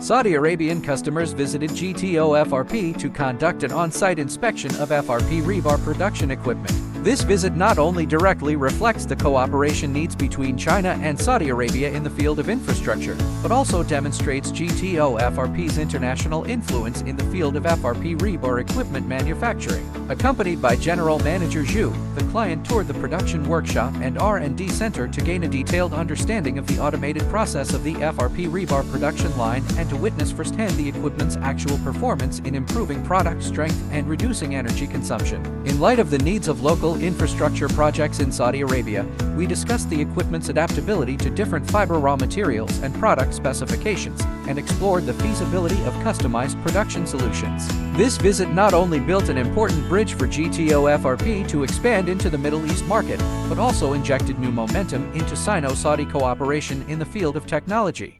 Saudi Arabian customers visited GTOFRP to conduct an on-site inspection of FRP rebar production equipment. This visit not only directly reflects the cooperation needs between China and Saudi Arabia in the field of infrastructure, but also demonstrates GTOFRP's international influence in the field of FRP rebar equipment manufacturing. Accompanied by General Manager Zhu, the client toured the production workshop and R&D center to gain a detailed understanding of the automated process of the FRP rebar production line and to witness firsthand the equipment's actual performance in improving product strength and reducing energy consumption. In light of the needs of local infrastructure projects in Saudi Arabia, we discussed the equipment's adaptability to different fiber raw materials and product specifications, and explored the feasibility of customized production solutions. This visit not only built an important bridge for GTOFRP to expand into the Middle East market, but also injected new momentum into Sino-Saudi cooperation in the field of technology.